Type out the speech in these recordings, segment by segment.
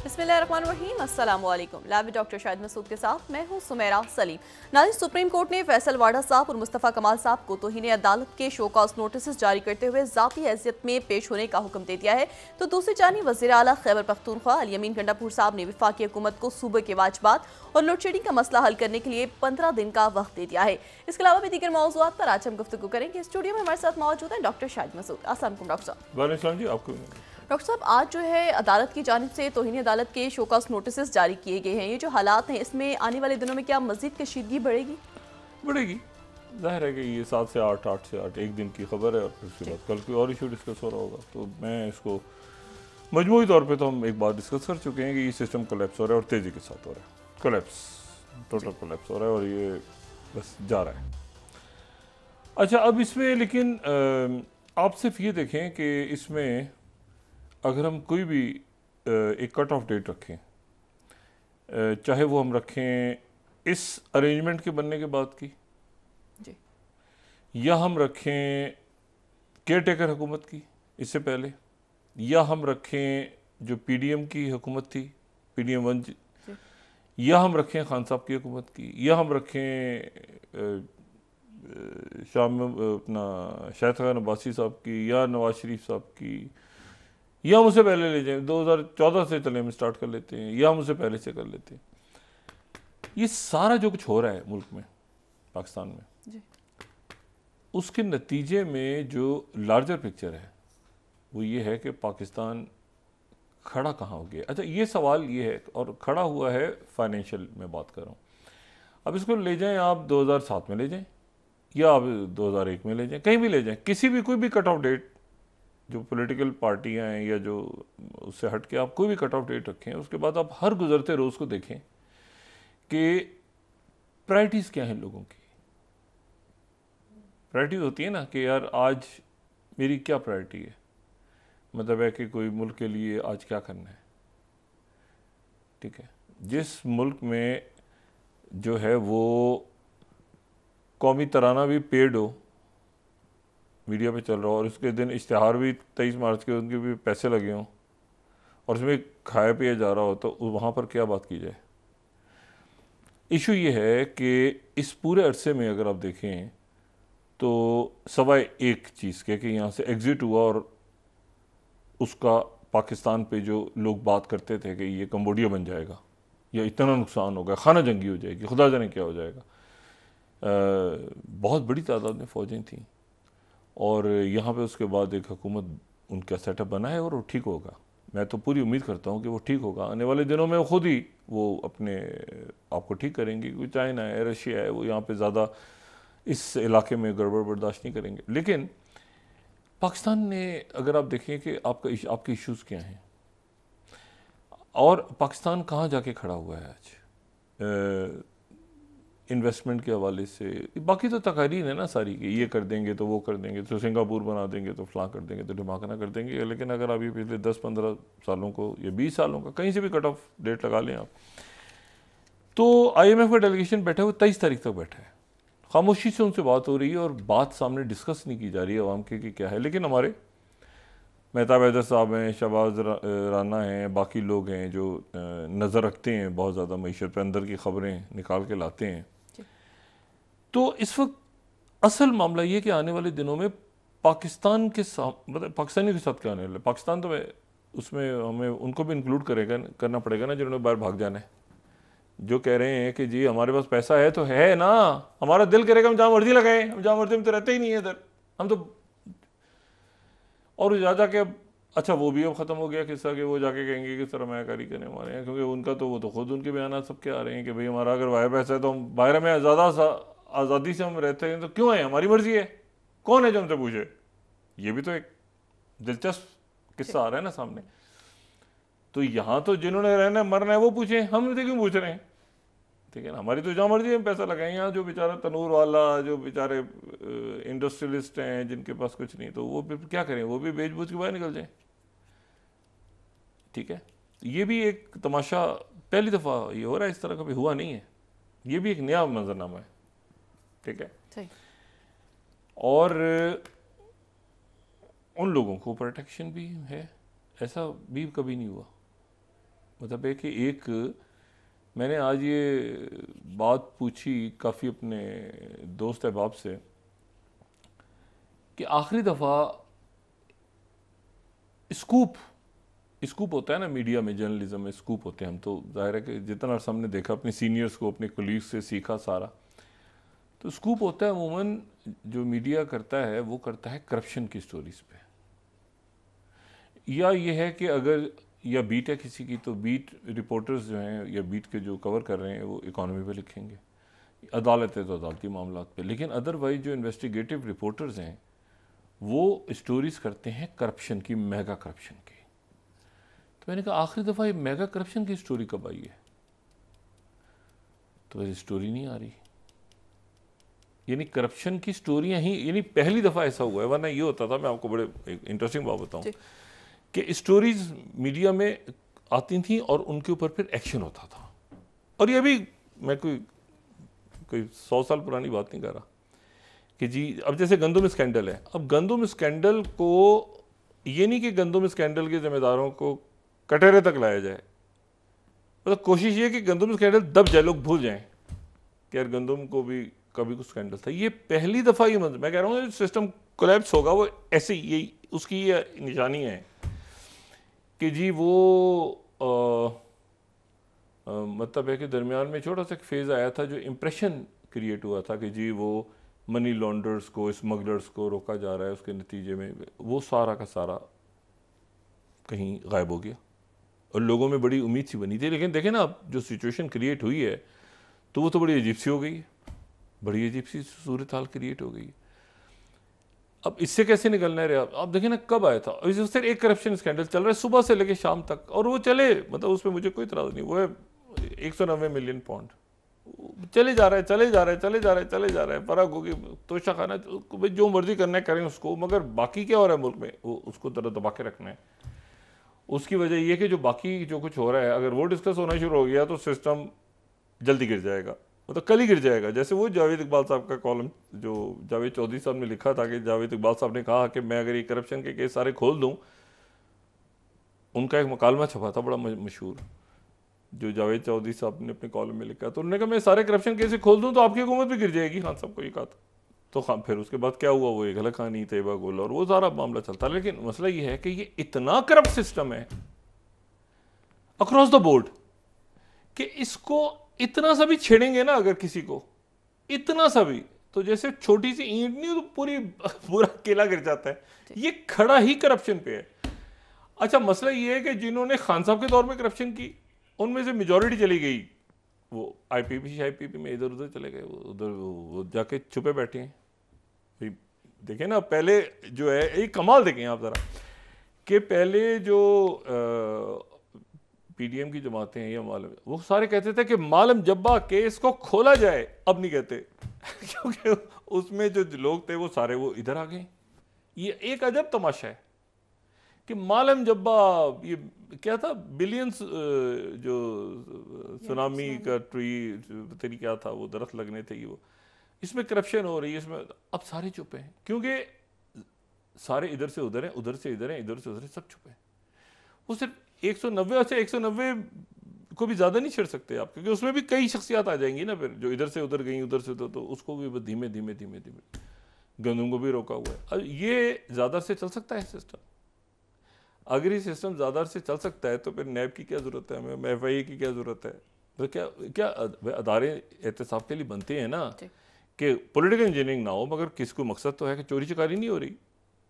बिस्मिल्लाहिर्रहमानिर्रहीम, अस्सलाम वालेकुम। लैब में डॉक्टर शाहिद मसूद के साथ मैं हूँ सुमेरा सलीम। नाज़रीन, सुप्रीम कोर्ट ने फैसल वाडा साहब और मुस्तफ़ा कमाल साहब को तौहीन अदालत के शो कॉज नोटिस जारी करते हुए ज़ाती हैसियत में पेश होने का हुक्म दे दिया है। तो दूसरी जानिब वज़ीर आला खैबर पख्तूनख्वा अल यमीन गंडापुर साहब ने वफाकी हुकूमत को सूबे के वाजबात और लोड शेडिंग का मसला हल करने के लिए 15 दिन का वक्त दे दिया है। इसके अलावा भी दीगर मौज़ूआत पर आज हम गुफ्तगू करेंगे। स्टूडियो में हमारे साथ मौजूद है डॉक्टर शाहिद मसूद। अस्सलाम वालेकुम डॉक्टर साहब। वालेकुम जी, आपको। डॉक्टर साहब, आज जो है अदालत की जानिब से तौहीन अदालत के शोकॉज नोटिस जारी किए गए हैं। ये जो हालात हैं, इसमें आने वाले दिनों में क्या मज़ीद कशीदगी बढ़ेगी? बढ़ेगी। जाहिर है कि ये 7 से 8, 8 से 8 एक दिन की खबर है और फिर उसके बाद कल कोई और इशू डिस्कस हो रहा होगा। तो मैं इसको मजमूई तौर पे तो हम एक बार डिस्कस कर चुके हैं कि ये सिस्टम कोलैप्स हो रहा है और तेज़ी के साथ हो रहा है। कोलैप्स, टोटल कोलैप्स हो रहा है और ये बस जा रहा है। अच्छा, अब इसमें लेकिन आप सिर्फ ये देखें कि इसमें अगर हम कोई भी एक कट ऑफ डेट रखें, चाहे वो हम रखें इस अरेंजमेंट के बनने के बाद की जी, या हम रखें केयर टेकर हुकूमत की इससे पहले, या हम रखें जो पीडीएम की हुकूमत थी, पीडीएम 1, या हम रखें खान साहब की हुकूमत की, या हम रखें शाम अपना शाहिद खान अब्बासी साहब की, या नवाज शरीफ साहब की, या हम उसे पहले ले जाएं 2014 से चले हम स्टार्ट कर लेते हैं, या हम उसे पहले से कर लेते हैं। ये सारा जो कुछ हो रहा है मुल्क में, पाकिस्तान में जी, उसके नतीजे में जो लार्जर पिक्चर है वो ये है कि पाकिस्तान खड़ा कहाँ हो गया। अच्छा, ये सवाल ये है, और खड़ा हुआ है फाइनेंशियल में बात कर रहा हूँ। अब इसको ले जाएं आप 2007 में ले जाएं या आप 2001 में ले जाएं, कहीं भी ले जाएं, किसी भी कोई भी कट ऑफ डेट जो पॉलिटिकल पार्टियां हैं या जो उससे हट के आप कोई भी कट ऑफ डेट रखें, उसके बाद आप हर गुजरते रोज़ को देखें कि प्रायोरिटीज़ क्या हैं लोगों की। प्रायोरिटीज़ होती है ना कि यार आज मेरी क्या प्रायोरिटी है, मतलब है कि कोई मुल्क के लिए आज क्या करना है। ठीक है, जिस मुल्क में जो है वो कौमी तराना भी पेड हो, मीडिया पे चल रहा हो, और उसके दिन इश्तिहार भी 23 मार्च के उनके भी पैसे लगे हों और उसमें खाया पिया जा रहा हो, तो वहाँ पर क्या बात की जाए। इशू ये है कि इस पूरे अरसे में अगर आप देखें तो सवाए एक चीज़ के कि यहाँ से एग्ज़िट हुआ और उसका पाकिस्तान पे जो लोग बात करते थे कि ये कंबोडिया बन जाएगा या इतना नुकसान होगा, खाना जंगी हो जाएगी, खुदा जाने क्या हो जाएगा। बहुत बड़ी तादाद में फ़ौजें थीं और यहाँ पे उसके बाद एक हुकूमत उनका सेटअप बना है और वो ठीक होगा। मैं तो पूरी उम्मीद करता हूँ कि वो ठीक होगा। आने वाले दिनों में खुद ही वो अपने आप को ठीक करेंगे। कोई चाइना है, रशिया है, वो यहाँ पे ज़्यादा इस इलाके में गड़बड़ बर्दाश्त नहीं करेंगे। लेकिन पाकिस्तान ने अगर आप देखें कि आपके इश्यूज़ क्या हैं और पाकिस्तान कहाँ जाके खड़ा हुआ है आज इन्वेस्टमेंट के हवाले से। बाकी तो तकारीर है ना सारी कि ये कर देंगे तो वो कर देंगे, तो सिंगापुर बना देंगे, तो फलां कर देंगे, तो ढमाकना कर देंगे। लेकिन अगर आप ये पिछले 10-15 सालों को या 20 सालों का कहीं से भी कट ऑफ डेट लगा लें आप, तो IMF का डेलीगेशन बैठा हुआ 23 तारीख तक बैठा है। खामोशी से उनसे बात हो रही है और बात सामने डिस्कस नहीं की जा रही है अवाम के कि क्या है। लेकिन हमारे मेहताब हैदर साहब हैं, शहबाज राना हैं, बाकी लोग हैं जो नज़र रखते हैं बहुत ज़्यादा मईशत पर, अंदर की खबरें निकाल के लाते हैं। तो इस वक्त असल मामला ये कि आने वाले दिनों में पाकिस्तान के साथ, मतलब पाकिस्तानी के साथ क्या आने वाला है। पाकिस्तान तो उसमें हमें उनको भी इंक्लूड करना पड़ेगा ना जिन्होंने बाहर भाग जाना है, जो कह रहे हैं कि जी हमारे पास पैसा है तो है ना, हमारा दिल करेगा हम जहाँ मर्जी लगाएं, हम जहाँ मर्जी, हम तो रहते ही नहीं है इधर, हम तो। और जा जाके अब अच्छा वो भी अब ख़त्म हो गया किस्सा कि वो जाके कहेंगे कि सरमायाकारी करें हमारे यहाँ, क्योंकि उनका तो वो तो खुद उनके बयान सबके आ रहे हैं कि भाई हमारा अगर बाहर पैसा है तो हम बाहर में आज़ादी से हम रहते हैं, तो क्यों है, हमारी मर्जी है, कौन है जो हमसे पूछे। ये भी तो एक दिलचस्प किस्सा आ रहा है ना सामने। तो यहाँ तो जिन्होंने रहना मरना है वो पूछे, हम क्यों पूछ रहे हैं। ठीक है ना, हमारी तो जहाँ मर्जी हम पैसा लगाएं। यहाँ जो बेचारा तनूर वाला, जो बेचारे इंडस्ट्रियलिस्ट हैं जिनके पास कुछ नहीं, तो वो क्या करें, वो भी बेच बूझ के बाहर निकल जाए। ठीक है, ये भी एक तमाशा पहली दफ़ा ये हो रहा है, इस तरह कभी हुआ नहीं है। ये भी एक नया मंजरनामा है। ठीक है, और उन लोगों को प्रोटेक्शन भी है, ऐसा भी कभी नहीं हुआ। मतलब है कि एक मैंने आज ये बात पूछी काफ़ी अपने दोस्त अहबाब से कि आखिरी दफ़ा स्कूप स्कूप होता है ना मीडिया में, जर्नलिज्म में स्कूप होते हैं। हम तो जाहिर है कि जितना अर्सा हमने देखा अपने सीनियर्स को, अपने कोलीग्स से सीखा सारा, तो स्कूप होता है अमूमन जो मीडिया करता है वो करता है करप्शन की स्टोरीज पे, या ये है कि अगर या बीट है किसी की तो बीट रिपोर्टर्स जो हैं या बीट के जो कवर कर रहे हैं वो इकॉनमी पे लिखेंगे, अदालत है तो अदालती मामला पे। लेकिन अदरवाइज जो इन्वेस्टिगेटिव रिपोर्टर्स हैं वो स्टोरीज करते हैं करप्शन की, मेगा करप्शन की। तो मैंने कहा आखिरी दफ़ा ये मेगा करप्शन की स्टोरी कब आई है? तो वैसे स्टोरी नहीं आ रही, यानी करप्शन की स्टोरियां ही, यानी पहली दफ़ा ऐसा हुआ है। वरना ये होता था, मैं आपको बड़े एक इंटरेस्टिंग बात बताऊं कि स्टोरीज मीडिया में आती थी और उनके ऊपर फिर एक्शन होता था। और ये भी मैं कोई 100 साल पुरानी बात नहीं कर रहा कि जी अब जैसे गंदम स्कैंडल है, अब गंदम स्कैंडल को ये नहीं कि गंदम स्कैंडल के जिम्मेदारों को कटहरे तक लाया जाए, मतलब कोशिश ये कि गंदम स्कैंडल दब जाए, लोग भूल जाएं कि यार गंदम को भी कभी कुछ स्कैंडल था। ये पहली दफ़ा ये मैं कह रहा हूँ सिस्टम कोलैप्स होगा, वो ऐसे यही उसकी ये निशानी है कि जी वो मतलब है कि दरमियान में छोटा सा फेज़ आया था जो इम्प्रेशन क्रिएट हुआ था कि जी वो मनी लॉन्डर्स को, स्मगलर्स को रोका जा रहा है, उसके नतीजे में वो सारा का सारा कहीं गायब हो गया और लोगों में बड़ी उम्मीद सी बनी थी। लेकिन देखें ना अब जो सिचुएशन क्रिएट हुई है तो वो तो बड़ी अजीब सी हो गई है, बड़ी अजीब सी सूरत हाल क्रिएट हो गई है। अब इससे कैसे निकलना है रे? आप देखें ना कब आया था, इससे एक करप्शन स्कैंडल चल रहा है सुबह से लेकर शाम तक, और वो चले, मतलब उसमें मुझे कोई इतराज़ नहीं। वो है 190 मिलियन पाउंड चले जा रहा है, चले जा रहा है, चले जा रहा है, चले जा रहा है। फर्क होगी तोशा खाना, भाई जो मर्जी करना है करें उसको, मगर बाकी क्या हो रहा है मुल्क में वो उसको तरह दबा के रखना है। उसकी वजह यह कि जो बाकी जो कुछ हो रहा है अगर वो डिस्कस होना शुरू हो गया तो सिस्टम जल्दी गिर जाएगा, मतलब कल ही गिर जाएगा। जैसे वो जावेद इकबाल साहब का कॉलम जो जावेद चौधरी साहब ने लिखा था कि जावेद इकबाल साहब ने कहा कि मैं अगर ये करप्शन के केस सारे खोल दूं, उनका एक मकालमा छपा था बड़ा मशहूर जो जावेद चौधरी साहब ने अपने कॉलम में लिखा, तो उन्होंने कहा मैं सारे करप्शन केस खोल दूं तो आपकी हुकूमत भी गिर जाएगी। खान साहब को ये कहा था। तो खान फिर उसके बाद क्या हुआ, वो एक गलत खानी, तैयबा गुल और वो सारा मामला चलता। लेकिन मसला ये है कि ये इतना करप्ट सिस्टम है अक्रॉस द बोर्ड कि इसको इतना सा भी छेड़ेंगे ना अगर किसी को, इतना सा भी, तो जैसे छोटी सी ईंट नहीं तो पूरा किला गिर जाता है। ये खड़ा ही करप्शन पे है। अच्छा मसला ये है कि जिन्होंने खान साहब के दौर में करप्शन की उनमें से मेजॉरिटी चली गई, वो आईपीपी में इधर उधर चले गए, उधर वो जाके छुपे बैठे हैं। देखें ना पहले जो है एक कमाल देखें आप जरा कि पहले जो पीडीएम की जमातें हैं या मालम, वो सारे कहते थे कि मालम जब्बा केस को खोला जाए। अब नहीं कहते क्योंकि उसमें जो लोग थे वो सारे वो इधर आ गए। ये एक अजब तमाशा है कि मालम जब्बा, ये क्या था, बिलियंस जो सुनामी का ट्री तेरी क्या था वो दरख्त लगने थे, ये वो इसमें करप्शन हो रही है, इसमें अब सारे चुप हैं क्योंकि सारे इधर से उधर हैं, उधर से इधर हैं, इधर से उधर हैं, सब चुप हैं। वो सिर्फ 190 से 190 को भी ज़्यादा नहीं छेड़ सकते आप, क्योंकि उसमें भी कई शख्सियात आ जाएंगी ना फिर जो इधर से उधर गई, उधर से उधर, तो उसको भी धीमे धीमे धीमे धीमे गंदम को भी रोका हुआ है। अब ये ज़्यादा से चल सकता है सिस्टम, अगर ये सिस्टम ज़्यादा से चल सकता है तो फिर नैब की क्या ज़रूरत है, हमें FIA की क्या ज़रूरत है? तो क्या अदारे एहतसाब के लिए बनते हैं ना कि पॉलिटिकल इंजीनियरिंग ना हो, मगर किसको मकसद तो है कि चोरी चकारी नहीं हो रही,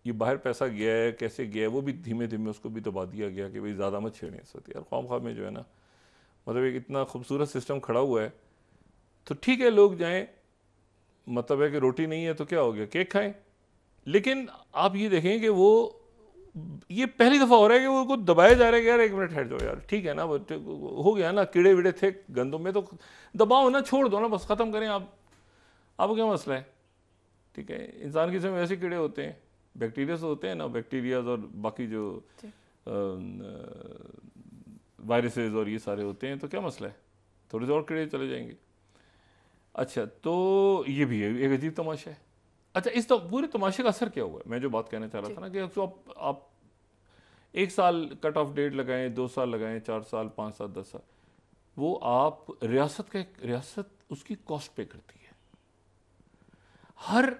ये बाहर पैसा गया है, कैसे गया है, वो भी धीमे धीमे उसको भी दबा दिया गया कि भाई ज़्यादा मत छेड़ें इस वक्त। यार ख्वाम में जो है ना, मतलब एक इतना खूबसूरत सिस्टम खड़ा हुआ है, तो ठीक है लोग जाएं, मतलब है कि रोटी नहीं है तो क्या हो गया, केक खाएं। लेकिन आप ये देखें कि वो ये पहली दफ़ा हो रहा है कि वो दबाया जा रहा है कि यार एक मिनट हट जाओ यार, ठीक है ना, वो हो गया ना, कीड़े वीड़े थे गंदों में तो दबाओ ना, छोड़ दो ना, बस ख़त्म करें। आपको क्या मसला है? ठीक है, इंसान के जिस्म में ऐसे कीड़े होते हैं, बैक्टीरिया से होते हैं ना, बैक्टीरियाज और बाकी जो वायरसेस और ये सारे होते हैं, तो क्या मसला है, थोड़े से और कीड़े चले जाएंगे। अच्छा तो ये भी है एक अजीब तमाशा है। अच्छा इस तो पूरे तमाशे का असर क्या हुआ है, मैं जो बात कहना चाह रहा था ना कि आप 1 साल कट ऑफ डेट लगाएं, 2 साल लगाएं, 4 साल, 5 साल, 10 साल, वो आप रियासत उसकी कॉस्ट पे करती है। हर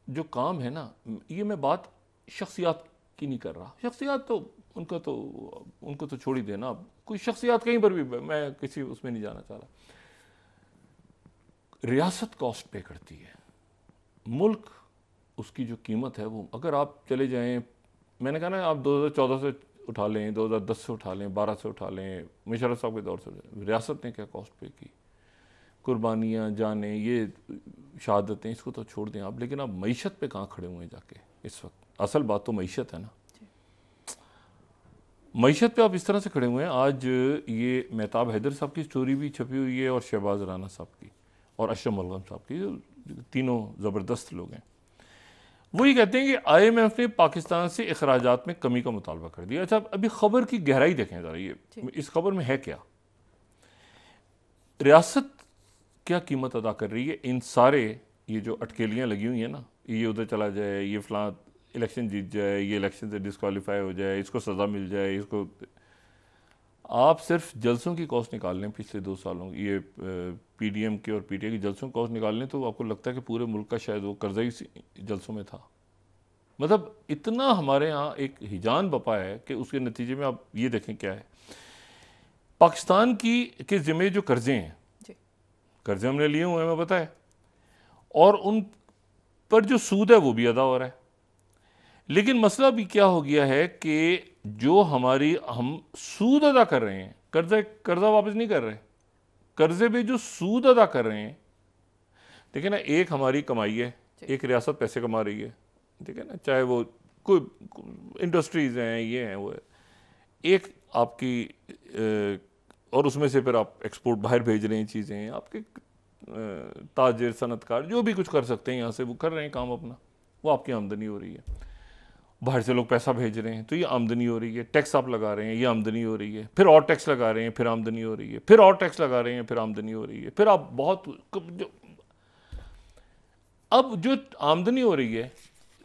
जो काम है ना, ये मैं बात शख्सियात की नहीं कर रहा, शख्सियात तो उनको तो छोड़ ही देना, कोई शख्सियात कहीं पर भी, मैं किसी उसमें नहीं जाना चाह रहा। रियासत कॉस्ट पे करती है, मुल्क उसकी जो कीमत है वो, अगर आप चले जाएं, मैंने कहा ना आप 2014 से उठा लें, 2010 से उठा लें, 12 से उठा लें, मुशर्रफ साहब के दौर से, रियासत ने क्या कॉस्ट पे की, कुर्बानियाँ, जाने, ये शहादतें, इसको तो छोड़ दें आप, लेकिन आप मईशत पे कहाँ खड़े हुए हैं जाके इस वक्त। असल बात तो मईशत है ना, मईशत पे आप इस तरह से खड़े हुए हैं। आज ये मेहताब हैदर साहब की स्टोरी भी छपी हुई है, और शहबाज राना साहब की, और अशरफ मलगम साहब की, जो तीनों ज़बरदस्त लोग हैं। वो ये कहते हैं कि IMF ने पाकिस्तान से अखराजात में कमी का मुतालबा कर दिया। अच्छा, अभी खबर की गहराई देखें ज़रा, ये इस खबर में है क्या, रियासत क्या कीमत अदा कर रही है इन सारे ये जो अटकेलियाँ लगी हुई हैं ना, ये उधर चला जाए, ये फलां इलेक्शन जीत जाए, ये इलेक्शन से डिस्क्वालीफाई हो जाए, इसको सज़ा मिल जाए, इसको, आप सिर्फ जलसों की कॉस्ट निकाल लें पिछले 2 सालों, ये PDM के और PTI की जलसों की कॉस्ट निकाल लें, तो आपको लगता है कि पूरे मुल्क का शायद वो कर्जा ही जलसों में था। मतलब इतना हमारे यहाँ एक हिजान बपा है कि उसके नतीजे में आप ये देखें क्या है, पाकिस्तान के ज़िम्मे जो कर्जे हैं, कर्जे हमने लिए हुए हैं, हमें पता है, और उन पर जो सूद है वो भी अदा हो रहा है। लेकिन मसला भी क्या हो गया है कि जो हम सूद अदा कर रहे हैं, कर्जा वापस नहीं कर रहे, कर्जे पे जो सूद अदा कर रहे हैं, देखिए ना, एक हमारी कमाई है, एक रियासत पैसे कमा रही है, ठीक है ना, चाहे वो कोई इंडस्ट्रीज हैं, ये हैं, वो है, एक आपकी और उसमें से फिर आप एक्सपोर्ट बाहर भेज रहे हैं चीज़ें, आपके ताजिर, सनतकार जो भी कुछ कर सकते हैं यहाँ से, वो कर रहे हैं काम अपना, वो आपकी आमदनी हो रही है। बाहर से लोग पैसा भेज रहे हैं तो ये आमदनी हो रही है, टैक्स आप लगा रहे हैं, ये आमदनी हो रही है, फिर और टैक्स लगा रहे हैं, फिर आमदनी हो रही है, फिर और टैक्स लगा रहे हैं, फिर आमदनी हो रही है, फिर आप अब जो आमदनी हो रही है,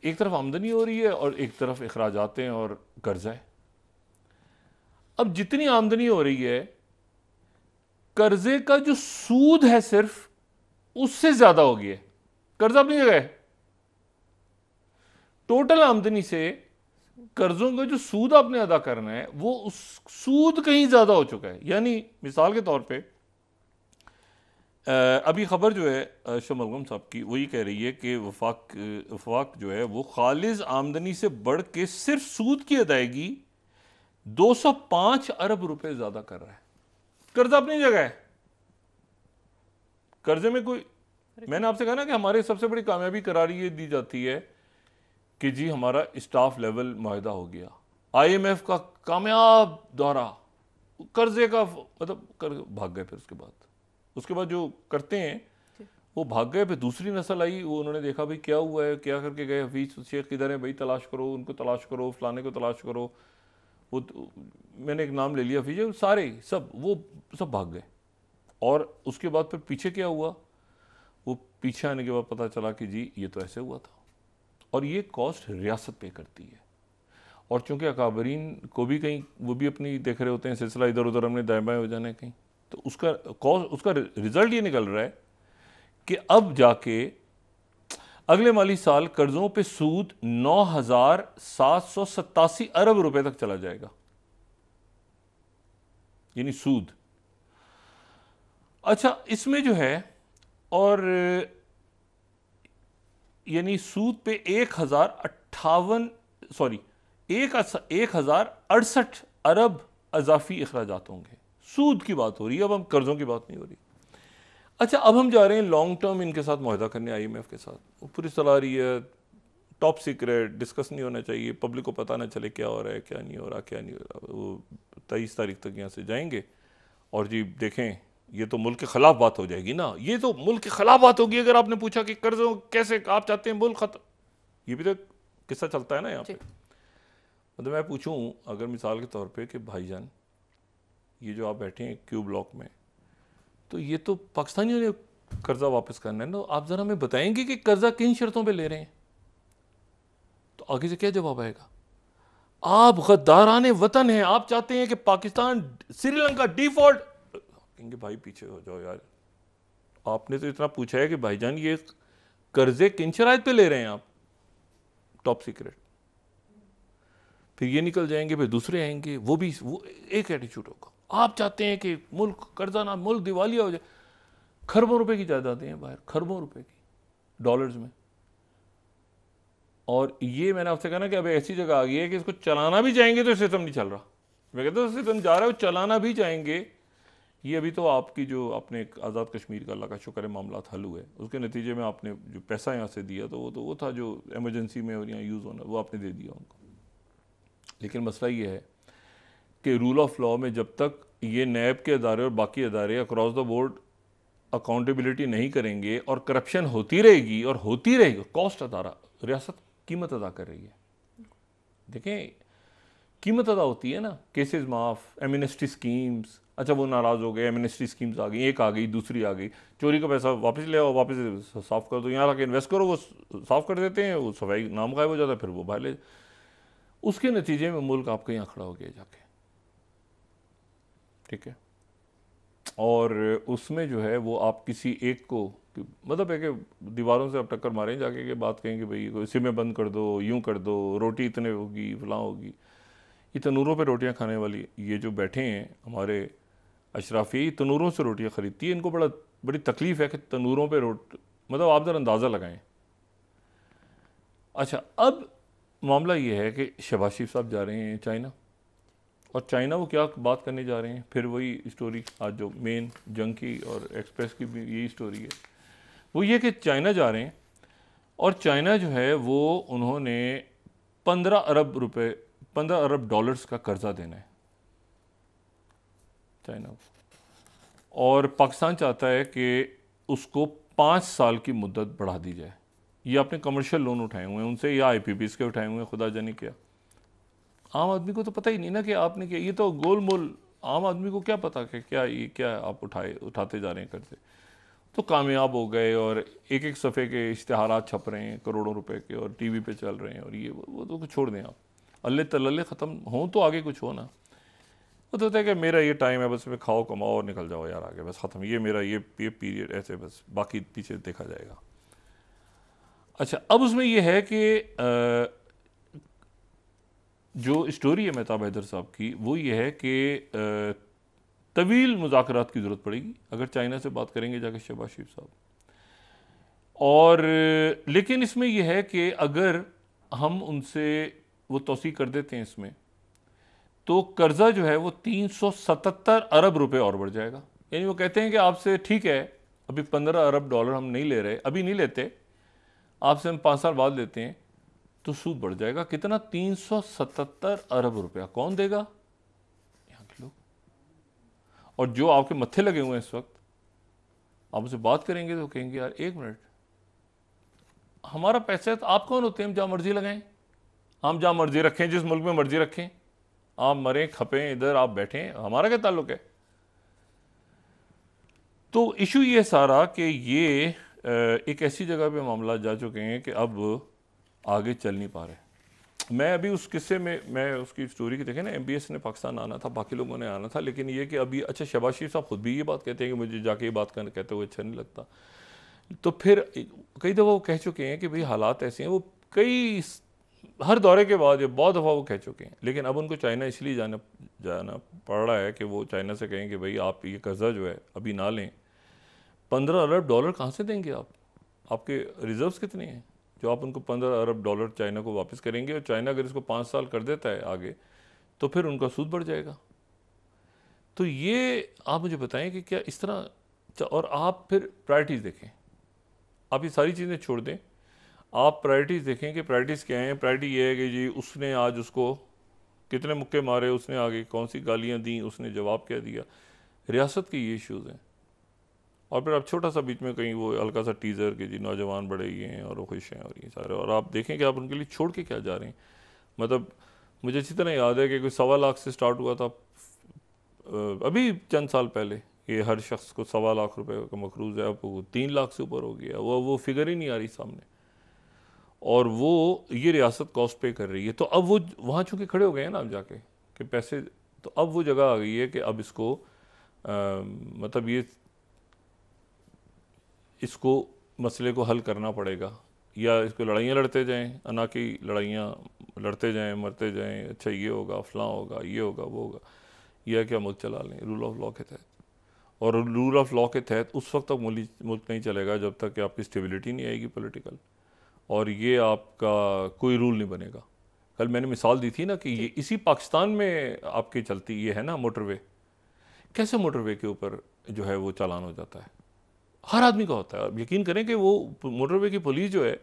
एक तरफ आमदनी हो रही है और एक तरफ अखराजात हैं और कर्जा है। अब जितनी आमदनी हो रही है, कर्जे का जो सूद है सिर्फ उससे ज्यादा हो गया है, कर्जा अपनी जगह है, टोटल आमदनी से कर्जों का जो सूद आपने अदा करना है वो उस सूद कहीं ज्यादा हो चुका है। यानी मिसाल के तौर पे अभी खबर जो है अशरफ मलगम साहब की, वो ये कह रही है कि वफाक जो है वो खालिज आमदनी से बढ़ के सिर्फ सूद की अदायगी 205 अरब रुपए ज्यादा कर रहा है। कर्जा अपनी जगह है, कर्जे में कोई, मैंने आपसे कहा ना कि हमारे सबसे बड़ी कामयाबी करार ये दी जाती है कि जी हमारा स्टाफ लेवल मुआहदा हो गया, IMF का कामयाब दौरा, कर्जे का मतलब भाग गए, फिर उसके बाद जो करते हैं वो भाग गए, फिर दूसरी नस्ल आई, वो उन्होंने देखा भाई क्या हुआ है, क्या करके गए, हफीज शेख किधर है भाई, तलाश करो, उनको तलाश करो, फलाने को तलाश करो, वो मैंने एक नाम ले लिया हफीज, सारे वो सब भाग गए। और उसके बाद फिर पीछे क्या हुआ, वो पीछे आने के बाद पता चला कि जी ये तो ऐसे हुआ था, और ये कॉस्ट रियासत पे करती है। और चूंकि अकाबरीन को भी कहीं वो भी अपनी देख रहे होते हैं, सिलसिला इधर उधर हमने दाएं बाएं हो जाना है कहीं, तो उसका रिजल्ट ये निकल रहा है कि अब जाके अगले माली साल कर्जों पे सूद 9,787 अरब रुपए तक चला जाएगा, यानी सूद। अच्छा, इसमें जो है, और यानी सूद पे 1,068 अरब अजाफी अखराजात होंगे। सूद की बात हो रही है, अब हम कर्जों की बात नहीं हो रही। अच्छा, अब हम जा रहे हैं लॉन्ग टर्म इनके साथ मुआहदा करने, IMF के साथ। वो पूरी सलाह रही है, टॉप सीक्रेट, डिस्कस नहीं होना चाहिए, पब्लिक को पता ना चले क्या हो रहा है, क्या नहीं हो रहा, क्या नहीं हो रहा। वो 23 तारीख तक यहाँ से जाएंगे, और जी देखें, ये तो मुल्क के खिलाफ बात हो जाएगी ना, ये तो मुल्क के खिलाफ बात होगी। अगर आपने पूछा कि कर्जों कैसे आप चाहते हैं मुल्क खत्म, ये भी तो किस्सा चलता है ना यहाँ पे। मतलब मैं पूछूं अगर मिसाल के तौर पे कि भाईजान ये जो आप बैठे हैं क्यू ब्लॉक में, तो ये तो पाकिस्तानियों ने कर्जा वापस करना है ना, आप जरा हमें बताएंगे कि कर्जा किन शर्तों पे ले रहे हैं, तो आगे से क्या जवाब आएगा? आप गद्दाराने वतन हैं, आप चाहते हैं कि पाकिस्तान श्रीलंका डिफॉल्ट, कहेंगे भाई पीछे हो जाओ यार, आपने तो इतना पूछा है कि भाईजान ये कर्जे किन शराइत पे ले रहे हैं आप, टॉप सीक्रेट। फिर ये निकल जाएंगे, फिर दूसरे आएंगे, वो एक एटीट्यूड होगा। आप चाहते हैं कि मुल्क कर्जा ना, मुल्क दिवालिया हो जाए। खरबों रुपए की जायदादें हैं बाहर, खरबों रुपए की डॉलर्स में। और ये मैंने आपसे कहा ना कि अब ऐसी जगह आ गई है कि इसको चलाना भी जाएंगे तो सिस्टम नहीं चल रहा। मैं कहता हूँ सिस्टम जा रहा है, चलाना भी जाएंगे। ये अभी तो आपकी जो आपने एक आज़ाद कश्मीर का, अल्लाह का शुक्र है, मामला हल हुए, उसके नतीजे में आपने जो पैसा यहाँ से दिया तो वो था जो एमरजेंसी में और यहाँ यूज़ होना, वो आपने दे दिया उनको। लेकिन मसला ये है कि रूल ऑफ लॉ में जब तक ये नैब के अदारे और बाकी अदारे अक्रॉस द बोर्ड अकाउंटेबिलिटी नहीं करेंगे और करप्शन होती रहेगी और होती रहेगी, कॉस्ट अदारा, रियासत कीमत अदा कर रही है। देखें कीमत अदा होती है ना, केसेस माफ, एमनेस्टी स्कीम्स, अच्छा वो नाराज़ हो गए, एमनेस्टी स्कीम्स आ गई, एक आ गई, दूसरी आ गई, चोरी का पैसा वापस ले आओ, वापस साफ़ कर दो, यहाँ आके इन्वेस्ट करो, वो साफ़ कर देते हैं, वो सफाई नाम गायब हो जाता है, फिर वो बाहर ले, उसके नतीजे में मुल्क आपके यहाँ खड़ा हो गया जाके, ठीक है। और उसमें जो है वो आप किसी एक को, मतलब है कि दीवारों से आप टक्कर मारें जाके, कि बात कहेंगे भाई सिमें बंद कर दो, यूं कर दो, रोटी इतने होगी, फलां होगी। ये तनूरों पे रोटियां खाने वाली ये जो बैठे हैं हमारे अशराफी, तनूरों से रोटियां खरीदती है, इनको बड़ी तकलीफ़ है कि तनूरों पे मतलब आप ज़रा अंदाज़ा लगाएं। अच्छा, अब मामला ये है कि शहबाज शरीफ साहब जा रहे हैं चाइना, और चाइना वो क्या बात करने जा रहे हैं, फिर वही स्टोरी आज जो मेन जंग की और एक्सप्रेस की भी यही स्टोरी है, वो ये कि चाइना जा रहे हैं और चाइना जो है वो उन्होंने 15 अरब डॉलर्स का कर्जा देना है चाइना को, और पाकिस्तान चाहता है कि उसको 5 साल की मुद्दत बढ़ा दी जाए। ये आपने कमर्शियल लोन उठाए हुए हैं उनसे या IPPs के उठाए हुए हैं, खुदा जाने क्या। आम आदमी को तो पता ही नहीं ना कि आपने क्या, ये तो गोल मोल, आम आदमी को क्या पता कि क्या आप उठाते जा रहे हैं कर्जे। तो कामयाब हो गए और एक एक सफ़े के इश्तिहारात छप रहे हैं करोड़ों रुपए के, और टीवी पे चल रहे हैं, और ये वो तो छोड़ दें आप, अल्ले तल्ले ख़त्म हों तो आगे कुछ हो ना। वो तो होता है कि मेरा ये टाइम है, बस में खाओ कमाओ और निकल जाओ यार आगे, बस ख़त्म, ये मेरा ये पीरियड ऐसे, बस बाकी पीछे देखा जाएगा। अच्छा, अब उसमें ये है कि जो स्टोरी है मेहताब हैदर साहब की, वो ये है कि तवील मुज़ाकरात की ज़रूरत पड़ेगी अगर चाइना से बात करेंगे जाके शहबाज शरीफ साहब। और लेकिन इसमें यह है कि अगर हम उनसे वो तौसीक़ कर देते हैं इसमें, तो कर्जा जो है वो 377 अरब रुपए और बढ़ जाएगा। यानी वो कहते हैं कि आपसे ठीक है अभी 15 अरब डॉलर हम नहीं ले रहे, अभी नहीं लेते, आपसे हम 5 साल बाद लेते हैं, तो सूद बढ़ जाएगा कितना, 377 अरब रुपया कौन देगा, यहाँ के लोग। और जो आपके मत्थे लगे हुए हैं इस वक्त, आप उनसे बात करेंगे तो कहेंगे यार एक मिनट, हमारा पैसा है तो आप कौन होते हैं, हम जहाँ मर्जी लगाएं, हम जहाँ मर्जी रखें, जिस मुल्क में मर्जी रखें, आप मरें खपें इधर आप बैठें, हमारा क्या ताल्लुक है। तो इशू ये सारा कि ये एक ऐसी जगह पे मामला जा चुके हैं कि अब आगे चल नहीं पा रहे। मैं अभी उस किस्से में, मैं उसकी स्टोरी की देखें ना, MBS ने पाकिस्तान आना था, बाकी लोगों ने आना था, लेकिन ये कि अभी, अच्छा शहबाज शरीफ साहब खुद भी ये बात कहते हैं कि मुझे जाके ये बात करना कहते हुए अच्छा नहीं लगता। तो फिर कई दफ़ा वो कह चुके हैं कि भाई हालात ऐसे हैं, वो हर दौरे के बाद ये बहुत दफ़ा वो कह चुके हैं, लेकिन अब उनको चाइना इसलिए जाना पड़ रहा है कि वो चाइना से कहें कि भाई आप ये कर्जा जो है अभी ना लें। 15 अरब डॉलर कहाँ से देंगे आप, आपके रिजर्व्स कितने हैं जो आप उनको 15 अरब डॉलर चाइना को वापस करेंगे। और चाइना अगर इसको 5 साल कर देता है आगे, तो फिर उनका सूद बढ़ जाएगा। तो ये आप मुझे बताएं कि क्या इस तरह, और आप फिर प्रायोरिटीज़ देखें, आप ये सारी चीज़ें छोड़ दें, आप प्रायोरिटीज़ देखें कि प्रायोरिटीज़ क्या हैं। प्रायोरिटी ये है कि जी उसने आज उसको कितने मुक्के मारे, उसने आगे कौन सी गालियाँ दी, उसने जवाब क्या दिया, रियासत के ये इश्यूज़ हैं। और फिर आप छोटा सा बीच में कहीं वो हल्का सा टीज़र कि जी नौजवान बड़े ये हैं और वो खुश हैं और ये सारे, और आप देखें कि आप उनके लिए छोड़ के क्या जा रहे हैं। मतलब मुझे अच्छी तरह याद है कि कोई 1.25 लाख से स्टार्ट हुआ था अभी चंद साल पहले, ये हर शख्स को 1.25 लाख रुपए का मकरूज़ है, आपको 3 लाख से ऊपर हो गया, वो फिगर ही नहीं आ रही सामने। और वो ये रियासत कॉस्ट पे कर रही है। तो अब वो वहाँ चूँकि खड़े हो गए हैं ना अब जाके कि पैसे, तो अब वो जगह आ गई है कि अब इसको मतलब ये इसको मसले को हल करना पड़ेगा, या इसको लड़ाइयाँ लड़ते जाएं, ना कि लड़ाइयाँ लड़ते जाएं, मरते जाएं, अच्छा ये होगा, फलां होगा, ये होगा, वो होगा, या क्या मुल्क चला लें रूल ऑफ लॉ के तहत। और रूल ऑफ लॉ के तहत उस वक्त तक मुल्क नहीं चलेगा जब तक कि आपकी स्टेबिलिटी नहीं आएगी पॉलिटिकल, और ये आपका कोई रूल नहीं बनेगा। कल मैंने मिसाल दी थी ना कि ये इसी पाकिस्तान में आपकी चलती ये है ना मोटरवे, कैसे मोटरवे के ऊपर जो है वो चालान हो जाता है, हर आदमी का होता है। अब यकीन करें कि वो मोटरवे की पुलिस जो है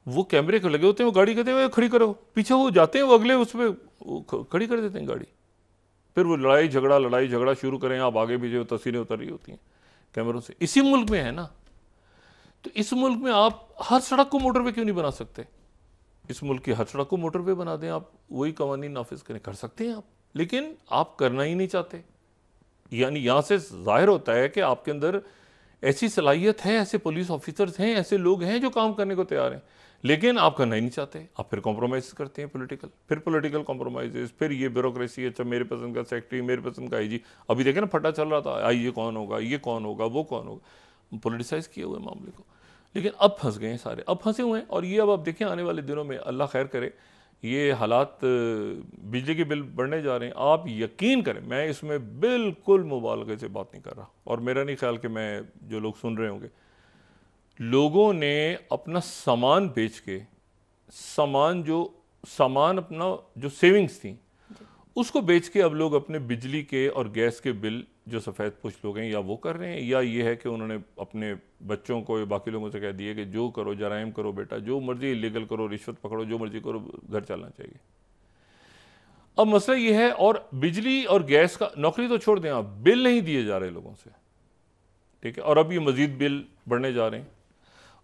वो कैमरे लगे होते हैं, वो गाड़ी कहते हैं खड़ी करो, पीछे वो जाते हैं, वो अगले उस पर खड़ी कर देते हैं गाड़ी, फिर वो लड़ाई झगड़ा शुरू करें, आप आगे पीछे तस्वीरें उतर रही होती हैं कैमरों से। इसी मुल्क में है ना, तो इस मुल्क में आप हर सड़क को मोटरवे क्यों नहीं बना सकते? इस मुल्क की हर सड़क को मोटरवे बना दें, आप वही कवानीन नाफिज करें, कर सकते हैं आप, लेकिन आप करना ही नहीं चाहते। यानी यहाँ से जाहिर होता है कि आपके अंदर ऐसी सलाहियत है, ऐसे पुलिस ऑफिसर्स हैं, ऐसे लोग हैं जो काम करने को तैयार हैं, लेकिन आप करना ही नहीं चाहते। आप फिर कॉम्प्रोमाइज़ करते हैं पॉलिटिकल, फिर पॉलिटिकल कॉम्प्रोमाइज़, फिर ये ब्यूरोक्रेसी, अच्छा मेरे पसंद का सेक्रेटरी, मेरे पसंद का आईजी। अभी देखें ना फटा चल रहा था, आईजी कौन होगा, ये कौन होगा, वो कौन होगा, पोलिटिसाइज़ किए हुए मामले को। लेकिन अब फंस गए हैं सारे, अब फंसे हुए हैं। और ये अब आप देखें आने वाले दिनों में अल्लाह खैर करे, ये हालात, बिजली के बिल बढ़ने जा रहे हैं। आप यकीन करें, मैं इसमें बिल्कुल मुबालगे से बात नहीं कर रहा, और मेरा नहीं ख्याल कि मैं जो लोग सुन रहे होंगे, लोगों ने अपना सामान बेच के, सामान अपना जो सेविंग्स थी उसको बेच के अब लोग अपने बिजली के और गैस के बिल जो सफ़ेद पोश लोग हैं या वो कर रहे हैं, या ये है कि उन्होंने अपने बच्चों को या बाकी लोगों से कह दिया कि जो करो, जराइम करो बेटा, जो मर्जी इलीगल करो, रिश्वत पकड़ो, जो मर्जी करो, घर चलना चाहिए। अब मसला ये है, और बिजली और गैस का नौकरी तो छोड़ दें आप, बिल नहीं दिए जा रहे लोगों से, ठीक है, और अब ये मजीद बिल बढ़ने जा रहे हैं।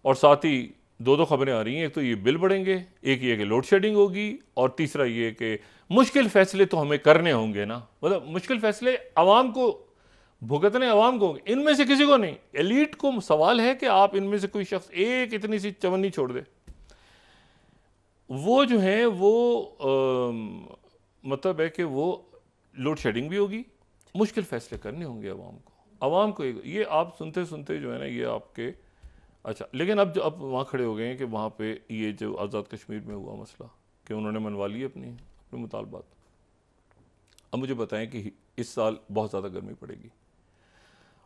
और साथ ही दो खबरें आ रही हैं, एक तो ये बिल बढ़ेंगे, एक ये कि लोड शेडिंग होगी, और तीसरा ये कि मुश्किल फैसले तो हमें करने होंगे ना। मतलब मुश्किल फैसले आवाम को भुगतने, आवाम को, इनमें से किसी को नहीं, एलीट को सवाल है कि आप इनमें से कोई शख्स एक इतनी सी चवन्नी छोड़ दे, वो जो है वो मतलब है कि वो लोड शेडिंग भी होगी, मुश्किल फैसले करने होंगे आवाम को ये आप सुनते सुनते जो है ना ये आपके अच्छा। लेकिन अब वहाँ खड़े हो गए हैं कि वहाँ पे ये जो आज़ाद कश्मीर में हुआ मसला कि उन्होंने मनवा ली अपने मुतालबात। अब मुझे बताएं कि इस साल बहुत ज़्यादा गर्मी पड़ेगी,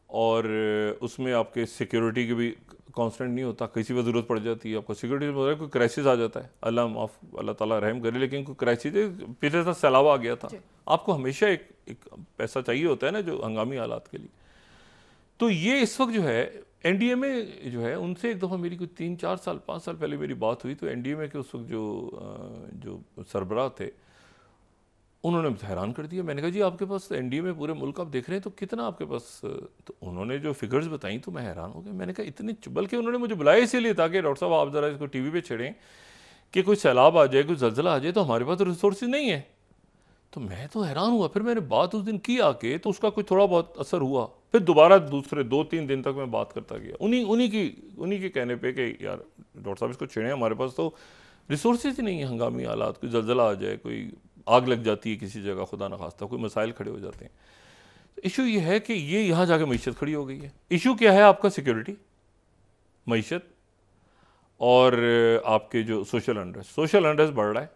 और उसमें आपके सिक्योरिटी के भी कांस्टेंट नहीं होता, किसी पर ज़रूरत पड़ जाती है आपको सिक्योरिटी में, कोई क्राइसिस आ जाता है, अल्लाह ताला रहम करे, लेकिन कोई क्राइसिस, पिछले साल सैलाब आ गया था, आपको हमेशा एक पैसा चाहिए होता है ना जो हंगामी हालात के लिए। तो ये इस वक्त जो है एनडीए में जो है, उनसे एक दफ़ा मेरी कोई 3-4 साल 5 साल पहले मेरी बात हुई, तो एनडीए में के उस वक्त जो सरबराह थे उन्होंने हैरान कर दिया। मैंने कहा जी आपके पास एनडीए में पूरे मुल्क आप देख रहे हैं तो कितना आपके पास, तो उन्होंने जो फिगर्स बताई तो मैं हैरान हो गया। मैंने कहा इतनी, बल्कि उन्होंने मुझे बुलाया इसीलिए ताकि डॉक्टर साहब आप ज़रा इसको टीवी पे छेड़ें कि कोई सैलाब आ जाए, कोई जल्जला आ जाए, तो हमारे पास तो रिसोर्सेज नहीं है। तो मैं तो हैरान हुआ। फिर मैंने बात उस दिन की आके, तो उसका कुछ थोड़ा बहुत असर हुआ। फिर दोबारा दूसरे 2-3 दिन तक मैं बात करता गया उन्हीं के कहने पे कि यार डॉक्टर साहब इसको छेड़ें, हमारे पास तो रिसोर्सेज ही नहीं है, हंगामी हालात, कोई जल्जला आ जाए, कोई आग लग जाती है किसी जगह, खुदा न खास्ता कोई मसाइल खड़े हो जाते हैं। तो इशू ये है कि ये यहाँ जाके मीशत खड़ी हो गई है। इशू क्या है आपका? सिक्योरिटी, मीशत, और आपके जो सोशल अनरेस्ट बढ़ रहा है।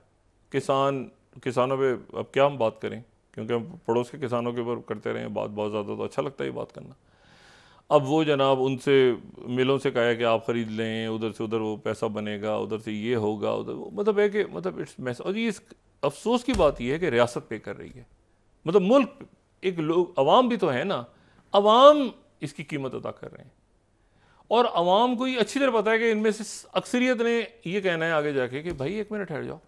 किसानों पे अब क्या हम बात करें, क्योंकि हम पड़ोस के किसानों के ऊपर करते रहे बात बहुत ज़्यादा, तो अच्छा लगता है ये बात करना। अब वो जनाब उनसे मिलों से कहा है कि आप ख़रीद लें, उधर से उधर वो पैसा बनेगा, उधर से ये होगा, उधर, मतलब है कि मतलब इट्स मैस। और ये अफसोस की बात यह है कि रियासत पे कर रही है, मतलब मुल्क, एक लोग, अवाम भी तो है ना, अवाम इसकी कीमत अदा कर रहे हैं। और अवाम को ये अच्छी तरह पता है कि इनमें से अक्सरियत ने ये कहना है आगे जाके कि भाई एक मिनट ठहर जाओ,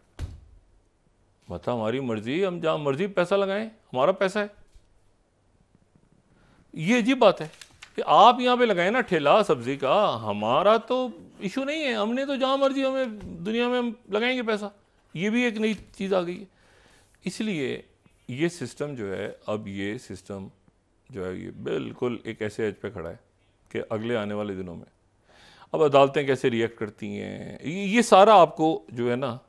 बता हमारी मर्जी, हम जहाँ मर्जी पैसा लगाएं, हमारा पैसा है। ये अजीब बात है कि आप यहाँ पे लगाए ना ठेला सब्जी का, हमारा तो इशू नहीं है, हमने तो जहाँ मर्जी हमें दुनिया में हम लगाएंगे पैसा। ये भी एक नई चीज़ आ गई है। इसलिए ये सिस्टम जो है, अब ये सिस्टम जो है ये बिल्कुल एक ऐसे एज पे खड़ा है कि अगले आने वाले दिनों में अब अदालतें कैसे रिएक्ट करती हैं, ये सारा आपको जो है ना,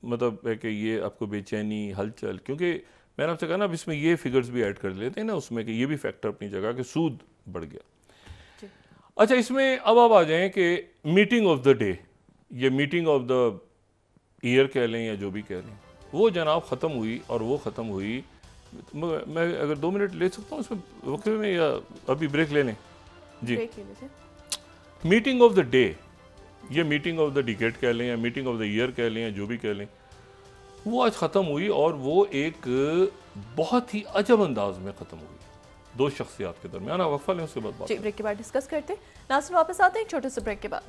मतलब है कि ये आपको बेचैनी, हलचल, क्योंकि मैंने आपसे कहा ना, अब इसमें ये फिगर्स भी ऐड कर लेते हैं ना उसमें, कि ये भी फैक्टर अपनी जगह कि सूद बढ़ गया। अच्छा, इसमें अब आप आ जाएं कि मीटिंग ऑफ द डे, ये मीटिंग ऑफ द ईयर कह लें या जो भी कह लें, वो जनाब ख़त्म हुई, और वो ख़त्म हुई, मैं अगर 2 मिनट ले सकता हूँ इसमें वक्त में, या अभी ब्रेक ले लें? जी, मीटिंग ऑफ द डे, ये मीटिंग ऑफ द डिकेड कह लें या मीटिंग ऑफ द ईयर कह लें या जो भी कह लें, वो आज ख़त्म हुई, और वो एक बहुत ही अजब अंदाज में ख़त्म हुई दो शख्सियात के दरमियान। वक्फा लें, उसके बाद बात। जी, ब्रेक के बाद डिस्कस करते हैं। नाज़रीन वापस आते हैं एक छोटे से ब्रेक के बाद।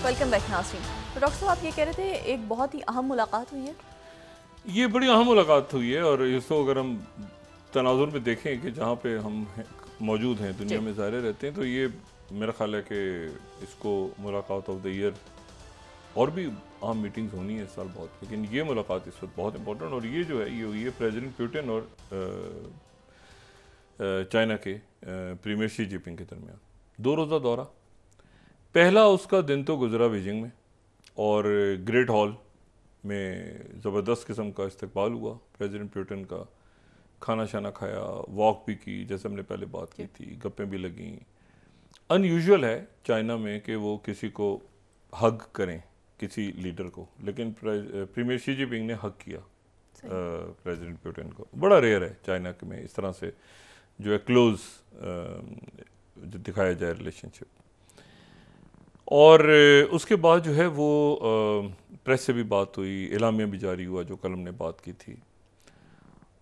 वेलकम बैक नाज़रीन। तो डॉक्टर साहब, आप ये कह रहे थे एक बहुत ही अहम मुलाकात हुई है। ये बड़ी अहम मुलाकात हुई है, और इसको अगर हम तनाजुर में देखें कि जहाँ पे हम मौजूद हैं, दुनिया में ज़ाहिर रहते हैं, तो ये मेरा ख्याल है कि इसको मुलाकात ऑफ द ईयर, और भी अहम मीटिंग्स होनी है इस साल बहुत, लेकिन ये मुलाकात इस वक्त बहुत इंपॉर्टेंट, और ये जो है ये हुई है प्रेसिडेंट पुतिन और चाइना के प्रीमियर शी जिनपिंग के दरमियान। 2 रोज़ा दौरा, पहला उसका दिन तो गुजरा बीजिंग में, और ग्रेट हॉल में ज़बरदस्त किस्म का इस्तकबाल हुआ प्रेसिडेंट पुतिन का, खाना शाना खाया, वॉक भी की, जैसे हमने पहले बात की थी, गप्पें भी लगीं। अनयूजुअल है चाइना में कि वो किसी को हग करें, किसी लीडर को, लेकिन प्रीमियर शी जिनपिंग ने हग किया प्रेसिडेंट पुतिन को। बड़ा रेयर है चाइना में इस तरह से जो है क्लोज जो दिखाया जाए रिलेशनशिप। और उसके बाद जो है वो प्रेस से भी बात हुई, एलामिया भी जारी हुआ जो कल हमने बात की थी,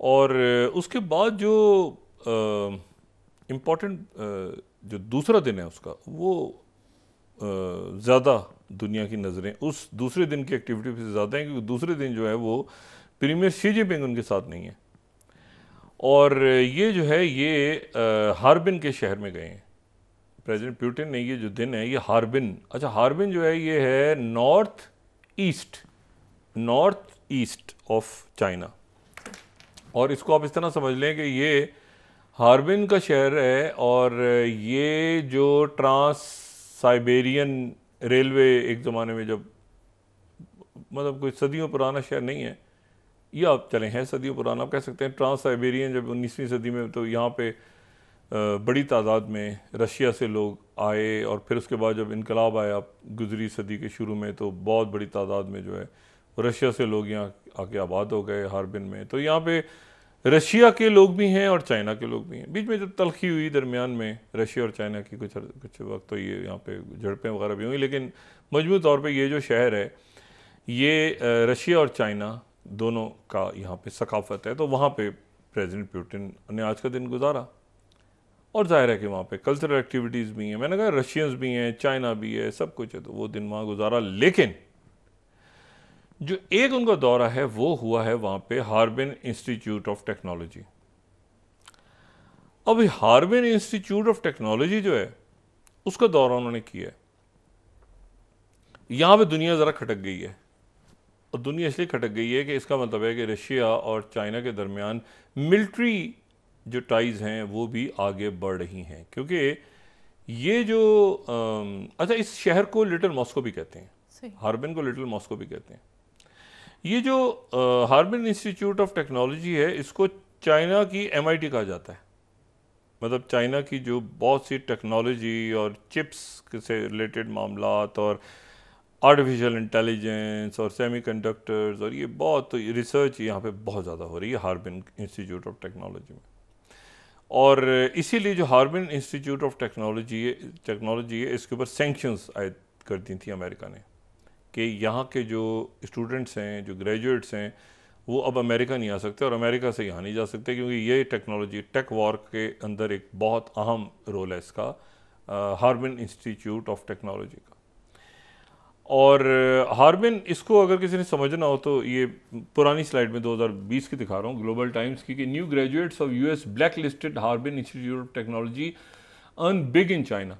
और उसके बाद जो इम्पोर्टेंट जो दूसरा दिन है उसका, वो ज़्यादा दुनिया की नज़रें उस दूसरे दिन की एक्टिविटी से ज़्यादा हैं, क्योंकि दूसरे दिन जो है वो प्रीमियर शी जिनपिंग उनके साथ नहीं है, और ये जो है ये हार्बिन के शहर में गए हैं प्रेसिडेंट पुतिन ने। ये जो दिन है ये हार्बिन, अच्छा हार्बिन जो है ये है नॉर्थ ईस्ट ऑफ चाइना, और इसको आप इस तरह समझ लें कि ये हार्बिन का शहर है, और ये जो ट्रांस साइबेरियन रेलवे एक ज़माने में, जब मतलब कोई सदियों पुराना शहर नहीं है, ये आप चलें है सदियों पुराना, आप कह सकते हैं ट्रांस साइबेरियन, जब 19वीं सदी में, तो यहाँ पे बड़ी तादाद में रशिया से लोग आए, और फिर उसके बाद जब इनकलाब आया गुजरी सदी के शुरू में, तो बहुत बड़ी तादाद में जो है रशिया से लोग यहाँ आके आबाद हो गए हार्बिन में। तो यहाँ पे रशिया के लोग भी हैं और चाइना के लोग भी हैं। बीच में जब तलखी हुई दरमियान में रशिया और चाइना की कुछ वक्त, तो ये यहाँ पे झड़पें वगैरह भी हुई, लेकिन मजमूई तौर पे ये जो शहर है ये रशिया और चाइना दोनों का यहाँ पे सकाफत है। तो वहाँ पे प्रेसिडेंट पुतिन ने आज का दिन गुजारा, और जाहिर है कि वहाँ पे कल्चरल एक्टिविटीज़ भी हैं, मैंने कहा रशियंस भी हैं, चाइना भी है, सब कुछ है, तो वो दिन वहाँ गुजारा। लेकिन जो एक उनका दौरा है वो हुआ है वहाँ पे हार्बिन इंस्टीट्यूट ऑफ टेक्नोलॉजी। अब हार्बिन इंस्टीट्यूट ऑफ टेक्नोलॉजी जो है उसका दौरा उन्होंने किया है। यहाँ पे दुनिया ज़रा खटक गई है, और दुनिया इसलिए खटक गई है कि इसका मतलब है कि रशिया और चाइना के दरमियान मिलिट्री जो टाइज़ हैं वो भी आगे बढ़ रही हैं, क्योंकि ये जो अच्छा, इस शहर को लिटिल मॉस्को भी कहते हैं, हार्बिन को लिटिल मॉस्को भी कहते हैं। ये जो हार्बिन इंस्टीट्यूट ऑफ टेक्नोलॉजी है, इसको चाइना की MIT कहा जाता है। मतलब चाइना की जो बहुत सी टेक्नोलॉजी और चिप्स से रिलेटेड मामलात और आर्टिफिशियल इंटेलिजेंस और सेमीकंडक्टर्स और ये बहुत रिसर्च यहाँ पे बहुत ज़्यादा हो रही है हार्बिन इंस्टीट्यूट ऑफ टेक्नोलॉजी में। और इसीलिए जो हार्बिन इंस्टीट्यूट ऑफ टेक्नोलॉजी है इसके ऊपर सैंक्शंस आयद कर दी थी अमेरिका ने, कि यहाँ के जो स्टूडेंट्स हैं, जो ग्रेजुएट्स हैं, वो अब अमेरिका नहीं आ सकते और अमेरिका से यहाँ नहीं जा सकते, क्योंकि ये टेक्नोलॉजी टेक वॉर के अंदर एक बहुत अहम रोल है इसका, हार्बिन इंस्टीट्यूट ऑफ टेक्नोलॉजी का। और हार्बिन, इसको अगर किसी ने समझना हो तो ये पुरानी स्लाइड में 2020 की दिखा रहा हूँ, ग्लोबल टाइम्स की, कि new graduates of US black listed Harbin Institute of technology earn big in China.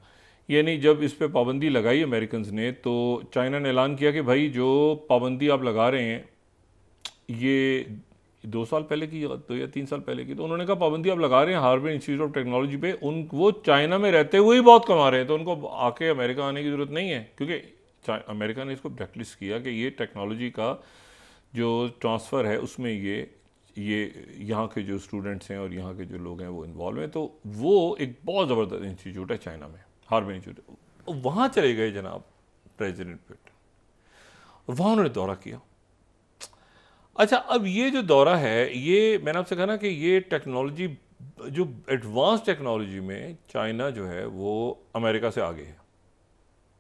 यानी जब इस पर पाबंदी लगाई अमेरिकन ने, तो चाइना ने ऐलान किया कि भाई जो पाबंदी आप लगा रहे हैं ये 2 साल पहले की, 2 या 3 साल पहले की, तो उन्होंने कहा पाबंदी आप लगा रहे हैं हार्वर्ड इंस्टीट्यूट ऑफ टेक्नोलॉजी पे, वो चाइना में रहते हुए ही बहुत कमा रहे हैं, तो उनको आके अमेरिका आने की ज़रूरत नहीं है, क्योंकि अमेरिका ने इसको ब्लैकलिस्ट किया कि ये टेक्नोलॉजी का जो ट्रांसफ़र है उसमें ये यहाँ के जो स्टूडेंट्स हैं और यहाँ के जो लोग हैं वो इन्वॉल्व हैं। तो वो एक बहुत ज़बरदस्त इंस्टीट्यूट है चाइना में, हार्वर्ड इंस्टीट्यूट। वहाँ चले गए जनाब प्रेसिडेंट पुतिन, वहाँ उन्होंने दौरा किया। अच्छा, अब ये जो दौरा है, ये मैंने आपसे कहा ना कि ये टेक्नोलॉजी, जो एडवांस टेक्नोलॉजी में चाइना जो है वो अमेरिका से आगे है।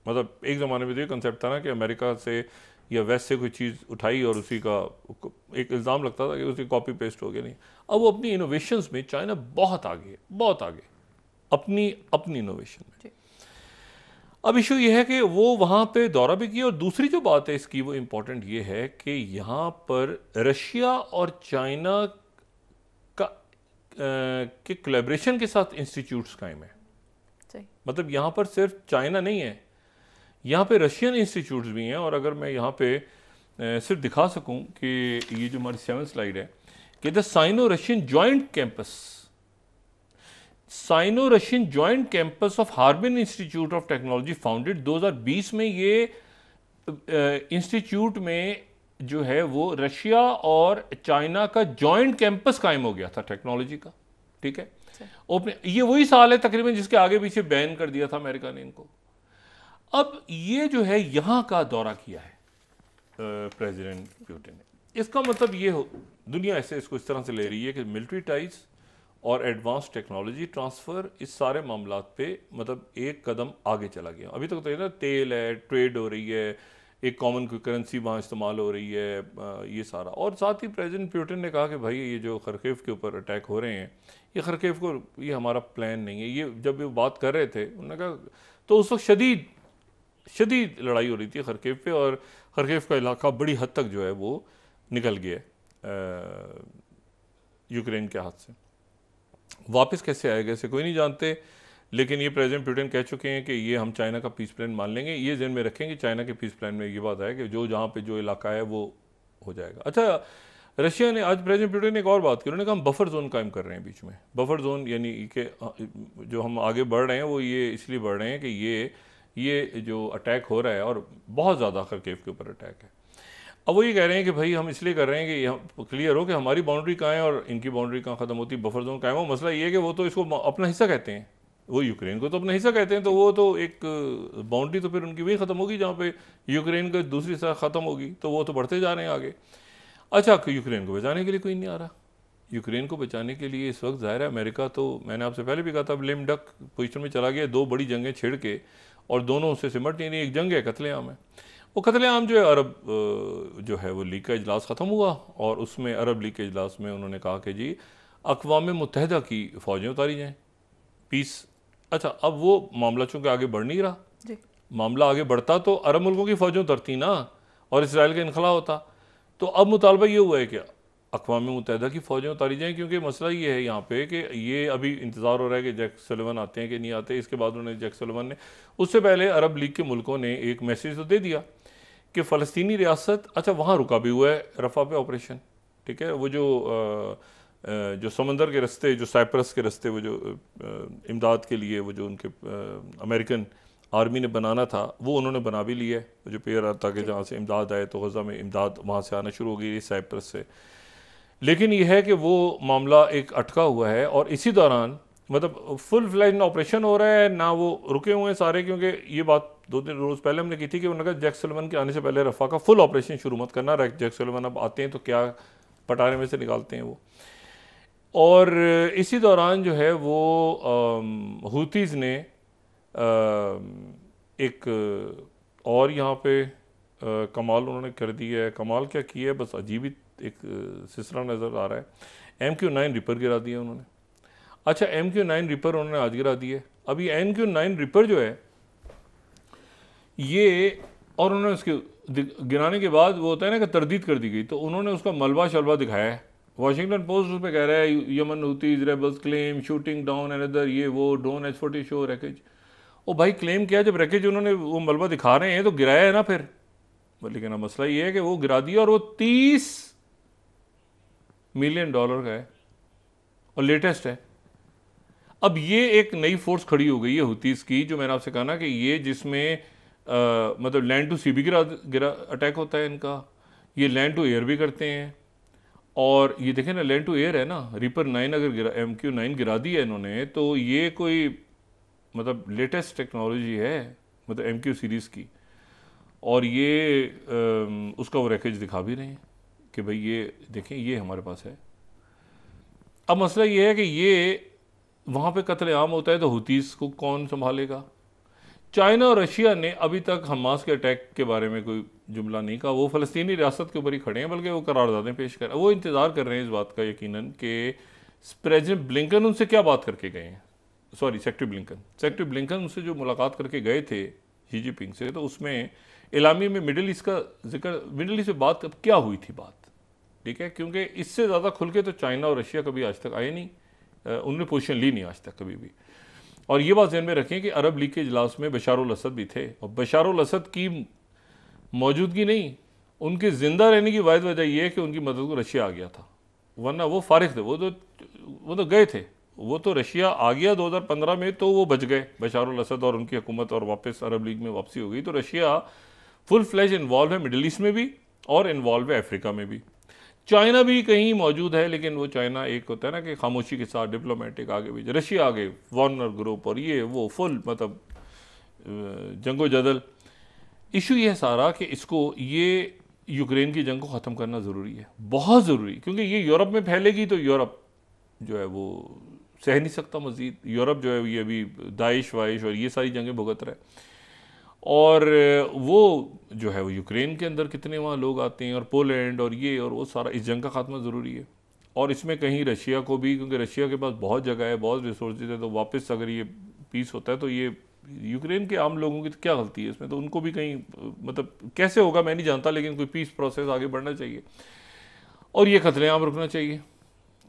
मतलब एक ज़माने में तो ये कंसेप्ट था ना कि अमेरिका से या वेस्ट से कोई चीज़ उठाई और उसी का एक इल्ज़ाम लगता था कि उसकी कॉपी पेस्ट हो गया। नहीं, अब वो अपनी इनोवेशंस में चाइना बहुत आगे है, बहुत आगे अपनी अपनी इनोवेशन में। अब इशू ये है कि वो वहाँ पे दौरा भी किया, और दूसरी जो बात है इसकी वो इम्पोर्टेंट ये है कि यहाँ पर रशिया और चाइना का के कोलैबोरेशन के साथ इंस्टीट्यूट्स कायम है। मतलब यहाँ पर सिर्फ चाइना नहीं है, यहाँ पे रशियन इंस्टीट्यूट्स भी हैं। और अगर मैं यहाँ पे सिर्फ दिखा सकूँ कि ये जो हमारी 7 स्लाइड है कि the Sino Russian joint campus, Sino Russian joint campus of Harbin Institute of Technology founded 2020 में। ये इंस्टीट्यूट में जो है वो रशिया और चाइना का जॉइंट कैंपस कायम हो गया था टेक्नोलॉजी का, ठीक है। ये वही साल है तकरीबन जिसके आगे पीछे बैन कर दिया था अमेरिका ने इनको। अब ये जो है यहाँ का दौरा किया है प्रेसिडेंट पुतिन ने। इसका मतलब ये हो, दुनिया ऐसे इसको इस तरह से ले रही है कि मिलिट्री टाइज और एडवांस टेक्नोलॉजी ट्रांसफ़र, इस सारे मामलात पे मतलब एक कदम आगे चला गया। अभी तक तो ये ना तेल है, ट्रेड हो रही है, एक कॉमन करेंसी वहाँ इस्तेमाल हो रही है, ये सारा। और साथ ही प्रेसिडेंट पुतिन ने कहा कि भाई ये जो खरकेव के ऊपर अटैक हो रहे हैं, ये खरकेव को, ये हमारा प्लान नहीं है। ये जब ये बात कर रहे थे उन्होंने कहा, तो उस वक्त शदीद लड़ाई हो रही थी खरकेव पे, और खरकेव का इलाका बड़ी हद तक जो है वो निकल गया यूक्रेन के हाथ से। वापस कैसे आएगा इसे कोई नहीं जानते, लेकिन ये प्रेसिडेंट पुतिन कह चुके हैं कि ये हम चाइना का पीस प्लान मान लेंगे। ये ज़हन में रखेंगे, चाइना के पीस प्लान में ये बात है कि जो जहाँ पे जो इलाका है वो हो जाएगा। अच्छा, रशिया ने आज प्रेसिडेंट पुतिन ने एक और बात की, उन्होंने कहा हम बफर जोन कायम कर रहे हैं बीच में। बफर जोन यानी कि जो हम आगे बढ़ रहे हैं वो ये इसलिए बढ़ रहे हैं कि ये जो अटैक हो रहा है, और बहुत ज़्यादा खरकेव के ऊपर अटैक है, अब वो ये कह रहे हैं कि भाई हम इसलिए कर रहे हैं कि हम क्लियर हो कि हमारी बाउंड्री कहाँ है और इनकी बाउंड्री कहाँ ख़त्म होती है, बफर जोन कायम हो। मसला ये है कि वो तो इसको अपना हिस्सा कहते हैं, वो यूक्रेन को तो अपना हिस्सा कहते हैं, तो वो तो एक बाउंड्री तो फिर उनकी वही ख़त्म होगी जहाँ पे यूक्रेन का दूसरी हिस्सा ख़त्म होगी, तो वो तो बढ़ते जा रहे हैं आगे। अच्छा, यूक्रेन को बचाने के लिए कोई नहीं आ रहा। यूक्रेन को बचाने के लिए इस वक्त ज़ाहिर है अमेरिका, तो मैंने आपसे पहले भी कहा था, लेम डक पोजिशन में चला गया, 2 बड़ी जंगें छिड़ के, और दोनों से सिमट नहीं। एक जंग है कत्लेआम है, वो कत्लेआम जो है अरब जो है वो लीग का इजलास ख़त्म हुआ, और उसमें अरब लीग के इजलास में उन्होंने कहा कि जी अक़वाम मुत्तहिदा की फ़ौजें उतारी जाएँ, पीस। अच्छा, अब वो मामला चूँकि आगे बढ़ नहीं रहा, मामला आगे बढ़ता तो अरब मुल्कों की फ़ौजें उतरती ना, और इसराइल का इनखला होता। तो अब मुतालबा ये हुआ है कि अक़वाम मुत्तहिदा की फ़ौजें उतारी जाएँ, क्योंकि मसला ये है यहाँ पे कि ये अभी इंतज़ार हो रहा है कि जैक सलिवन आते हैं कि नहीं आते। इसके बाद उन्होंने जैक सलिवन ने, उससे पहले अरब लीग के मुल्कों ने एक मैसेज तो दे दिया कि फ़लस्तीनी रियासत, अच्छा वहाँ रुका भी हुआ है रफ़ा पे ऑपरेशन, ठीक है। वो जो समंदर के रास्ते, जो साइप्रस के रास्ते, वो जो इमदाद के लिए वो जो उनके अमेरिकन आर्मी ने बनाना था, वो उन्होंने बना भी लिया है। वो जो पेयर आता कि जहाँ से इमदाद आए तो गज़ा में इमदाद वहाँ से आना शुरू हो गई साइप्रस से। लेकिन यह है कि वो मामला एक अटका हुआ है, और इसी दौरान मतलब फुल फ्लैज ऑपरेशन हो रहा है ना, वो रुके हुए हैं सारे। क्योंकि ये बात 2-3 रोज़ पहले हमने की थी कि उन्होंने कहा जैक सलिवन के आने से पहले रफ़ा का फुल ऑपरेशन शुरू मत करना। जैक सलिवन अब आते हैं तो क्या पटारे में से निकालते हैं वो। और इसी दौरान जो है वो हूतीज़ ने एक और यहाँ पे कमाल उन्होंने कर दिया है। कमाल क्या किया है, बस अजीब ही एक सिलसिला नज़र आ रहा है। MQ-9 रिपर गिरा दिया उन्होंने। अच्छा, MQ-9 रिपर उन्होंने आज गिरा दिए। अब ये MQ-9 रिपर जो है ये, और उन्होंने उसके गिराने के बाद वो होता है ना कि तरदीद कर दी गई, तो उन्होंने उसका मलबा शलबा दिखाया है। वाशिंगटन पोस्ट उस पर कह रहा है Yemen हुतीज rebels claim shooting down another ये वो ड्रोन H-40 शो रैकेज। ओ भाई, क्लेम किया जब रैकेज उन्होंने वो मलबा दिखा रहे हैं तो गिराया है ना फिर। लेकिन अब मसला ये है कि वो गिरा दिया, और वो 30 मिलियन डॉलर का है और लेटेस्ट है। अब ये एक नई फोर्स खड़ी हो गई है हुतीस की, जो मैंने आपसे कहा ना कि ये जिसमें मतलब लैंड टू सी भी गिरा अटैक होता है इनका, ये लैंड टू एयर भी करते हैं। और ये देखें ना, लैंड टू एयर है ना, रिपर 9 अगर गिरा, MQ9 गिरा दी है इन्होंने, तो ये कोई मतलब लेटेस्ट टेक्नोलॉजी है, मतलब MQ सीरीज़ की। और ये उसका वो रैकेज दिखा भी रहे हैं कि भाई ये देखें, ये हमारे पास है। अब मसला ये है कि ये वहाँ पे कत्लेआम होता है तो हुतीस को कौन संभालेगा? चाइना और रशिया ने अभी तक हमास के अटैक के बारे में कोई जुमला नहीं कहा। वो फ़लस्तीनी रियासत के ऊपर ही खड़े हैं, बल्कि वो करारदादें पेश कर, वो इंतज़ार कर रहे हैं इस बात का यकीनन कि प्रेसिडेंट ब्लिंकन उनसे क्या बात करके गए हैं। सॉरी, सेक्रेटरी ब्लिंकन उनसे जो मुलाकात करके गए थे शी जिनपिंग से, तो उसमें इलामी में मिडिल ईस्ट का जिक्र, मिडिल ईस्ट से बात क्या हुई थी बात, ठीक है, क्योंकि इससे ज़्यादा खुल के तो चाइना और रशिया कभी आज तक आए नहीं, उन्होंने पोजीशन ली नहीं आज तक कभी भी। और ये बात ध्यान में रखें कि अरब लीग के इजलास में बशार अल असद भी थे, और बशार अल असद की मौजूदगी नहीं, उनके ज़िंदा रहने की वाहिद वजह यह है कि उनकी मदद को रशिया आ गया था, वरना वो फारिग थे, वो तो गए थे, वो तो रशिया आ गया 2015 में, तो वो बच गए बशार अल असद और उनकी हुकूमत, और वापस अरब लीग में वापसी हो गई। तो रशिया फुल फ्लैश इन्वॉल्व है मिडिल ईस्ट में भी और इन्वॉल्व है अफ्रीका में भी। चाइना भी कहीं मौजूद है, लेकिन वो चाइना एक होता है ना कि खामोशी के साथ डिप्लोमेटिक आगे भी, रशिया आगे वार्नर ग्रुप और ये वो फुल मतलब जंगो जदल। इशू ये है सारा कि इसको ये यूक्रेन की जंग को ख़त्म करना ज़रूरी है, बहुत ज़रूरी, क्योंकि ये यूरोप में फैलेगी तो यूरोप जो है वो सह नहीं सकता मज़ीद। यूरोप जो है ये अभी दाइश वाइश और ये सारी जंगें भुगत रहा है, और वो जो है वो यूक्रेन के अंदर कितने वहाँ लोग आते हैं, और पोलैंड और ये और वो सारा, इस जंग का खात्मा ज़रूरी है। और इसमें कहीं रशिया को भी, क्योंकि रशिया के पास बहुत जगह है, बहुत रिसोर्सेज है, तो वापस अगर ये पीस होता है तो ये यूक्रेन के आम लोगों की तो क्या गलती है इसमें, तो उनको भी कहीं मतलब कैसे होगा मैं नहीं जानता, लेकिन कोई पीस प्रोसेस आगे बढ़ना चाहिए और ये कत्लेआम रुकना चाहिए,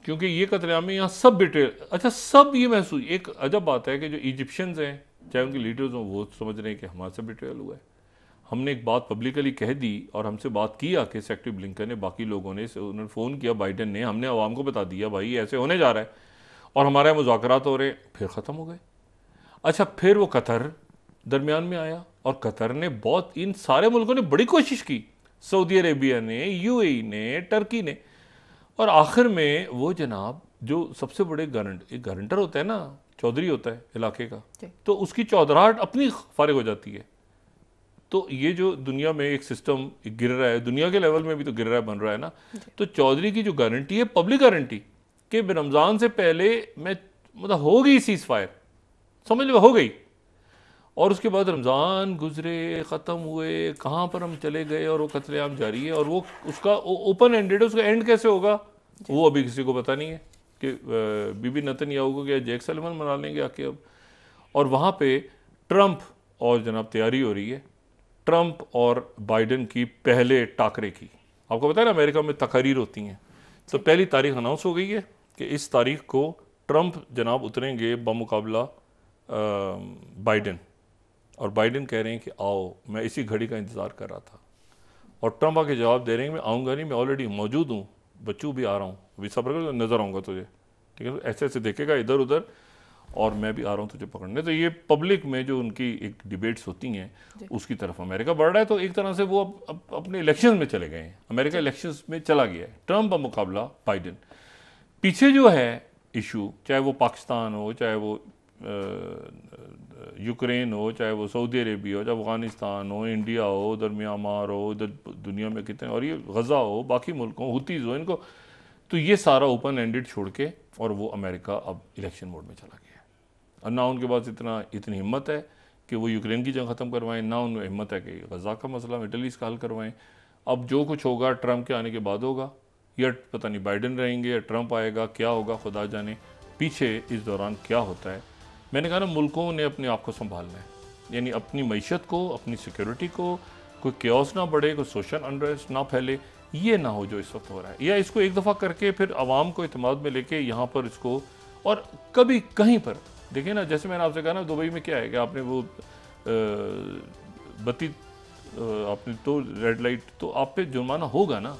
क्योंकि ये कत्लेआम में यहाँ सब बिटेल, अच्छा सब ये महसूस, एक अजब बात है कि जो इजिप्शियंस हैं चाहे उनके लीडर्स हों, वो समझ रहे हैं कि हमारे से बिट्रेयल हुआ है। हमने एक बात पब्लिकली कह दी और हमसे बात की आके सेक्रेटरी ब्लिंकन ने, बाकी लोगों ने, उन्होंने फ़ोन किया बाइडन ने, हमने आवाम को बता दिया भाई ऐसे होने जा रहा है और हमारे मुज़ाकरात हो रहे, फिर ख़त्म हो गए। अच्छा, फिर वो कतर दरमियान में आया और कतर ने बहुत, इन सारे मुल्कों ने बड़ी कोशिश की, सऊदी अरेबिया ने, UAE ने, टर्की ने, और आखिर में वो जनाब जो सबसे बड़े एक गारंटर होता है ना, चौधरी होता है इलाके का, तो उसकी चौधराहट अपनी फारिग हो जाती है। तो ये जो दुनिया में एक सिस्टम गिर रहा है, दुनिया के लेवल में भी तो गिर रहा है, बन रहा है ना, तो चौधरी की जो गारंटी है, पब्लिक गारंटी कि रमज़ान से पहले मैं मतलब हो गई सीज़ फायर, समझ लो हो गई, और उसके बाद रमज़ान गुजरे, ख़त्म हुए, कहाँ पर हम चले गए और वो कत्लेआम जारी है, और वो उसका ओपन एंडेड है, उसका एंड कैसे होगा वो अभी किसी को पता नहीं है कि बीबी नेतन्याहू को क्या जैक सलिवन मना लेंगे आके अब, और वहाँ पे ट्रंप और जनाब तैयारी हो रही है ट्रंप और बाइडन की पहले टाकरे की। आपको पता है ना अमेरिका में तकरीर होती हैं, तो पहली तारीख अनाउंस हो गई है कि इस तारीख को ट्रंप जनाब उतरेंगे बमुकाबला बाइडन, और बाइडन कह रहे हैं कि आओ, मैं इसी घड़ी का इंतज़ार कर रहा था, और ट्रंप आके जवाब दे रहे हैं मैं आऊँगा नहीं, मैं ऑलरेडी मौजूद हूँ, बच्चू भी आ रहा हूँ, अभी सब्र कर, नज़र आऊँगा तुझे, ठीक है, तो ऐसे ऐसे देखेगा इधर उधर, और मैं भी आ रहा हूँ तुझे पकड़ने। तो ये पब्लिक में जो उनकी एक डिबेट्स होती हैं उसकी तरफ अमेरिका बढ़ रहा है, तो एक तरह से वो अब अपने इलेक्शन में चले गए हैं, अमेरिका इलेक्शंस में चला गया है ट्रंप का मुकाबला बाइडन। पीछे जो है इशू, चाहे वो पाकिस्तान हो, चाहे वो यूक्रेन हो, चाहे वो सऊदी अरेबिया हो, चाहे अफगानिस्तान हो, इंडिया हो, उधर म्यांमार हो, उधर दुनिया में कितने, और ये गज़ा हो, बाकी मुल्क हो, हुतीज़ हो, इनको, तो ये सारा ओपन एंडेड छोड़ के, और वो अमेरिका अब इलेक्शन मोड में चला गया है। और ना उनके पास इतनी हिम्मत है कि वो यूक्रेन की जंग ख़त्म करवाएं, ना उनमें हिम्मत है कि गज़ा का मसला मिडल ईस्ट का हल करवाएं। अब जो कुछ होगा ट्रंप के आने के बाद होगा, या पता नहीं बाइडन रहेंगे या ट्रंप आएगा, क्या होगा खुदा जाने पीछे इस दौरान क्या होता है। मैंने कहा ना, मुल्कों ने अपने आप को संभालना है, यानी अपनी मईशत को, अपनी सिक्योरिटी को, कोई क्योस ना बढ़े, कोई सोशल अनरेस्ट ना फैले, ये ना हो जो इस वक्त हो रहा है, या इसको एक दफ़ा करके फिर आवाम को इत्मीनान में लेके यहाँ पर इसको, और कभी कहीं पर देखिए ना, जैसे मैंने आपसे कहा ना दुबई में क्या है कि आपने वो बत्ती आपने तो रेड लाइट, तो आप पे जुर्माना होगा ना,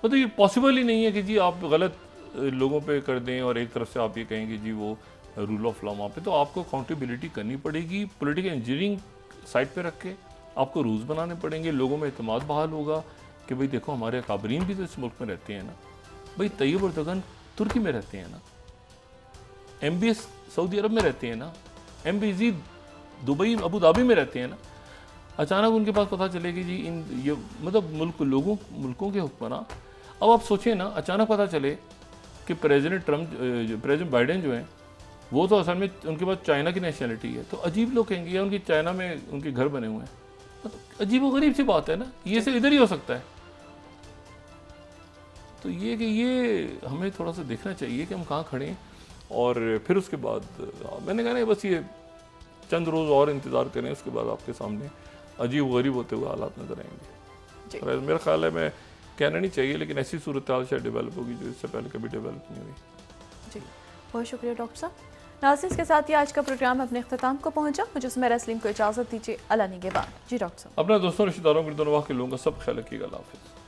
मतलब ये पॉसिबल ही नहीं है कि जी आप गलत लोगों पे कर दें और एक तरफ से आप ये कहें कि जी वो रूल ऑफ लॉ वहाँ पे, तो आपको अकाउंटेबिलिटी करनी पड़ेगी। पॉलिटिकल इंजीनियरिंग साइड पे रख के आपको रूल्स बनाने पड़ेंगे, लोगों में एतमाद बहाल होगा कि भाई देखो हमारे अकाबरीन भी तो इस मुल्क में रहते हैं ना, भाई तैयब अर्दोगन तुर्की में रहते हैं ना, MBS सऊदी अरब में रहते हैं ना, MBZ दुबई अबू धाबी में रहते हैं ना। अचानक उनके पास पता चले कि जी इन ये मतलब मुल्कों के हुक्मरान, अब आप सोचें ना, अचानक पता चले कि प्रेसिडेंट बाइडेन जो हैं वो तो असल में उनके पास चाइना की नेशनलिटी है, तो अजीब लोग कहेंगे या उनकी चाइना में उनके घर बने हुए हैं, मतलब अजीब व गरीब सी बात है ना, ये सिर्फ इधर ही हो सकता है। तो ये कि ये हमें थोड़ा सा देखना चाहिए कि हम कहाँ खड़े हैं, और फिर उसके बाद मैंने कहा नहीं बस ये चंद रोज़ और इंतज़ार करें, उसके बाद आपके सामने अजीब गरीब होते हुए हालात नजर आएंगे। और मेरा ख्याल है, मैं कहना नहीं चाहिए, लेकिन ऐसी सूरत हाल शायद डेवलप होगी जो इससे पहले कभी डेवलप नहीं हुई। जी बहुत शुक्रिया डॉक्टर साहब। नाज़रीन, के साथ ही आज का प्रोग्राम अपने अख्ताम को पहुंचा। मुझे सुमेरा सलीम को इजाज़त दीजिए। अल्लाह निगहबान। जी डॉक्टर साहब, अपने दोस्तों रिश्तेदारों के लोगों का सब ख्याल रखिएगा। अल्लाह हाफ़िज़।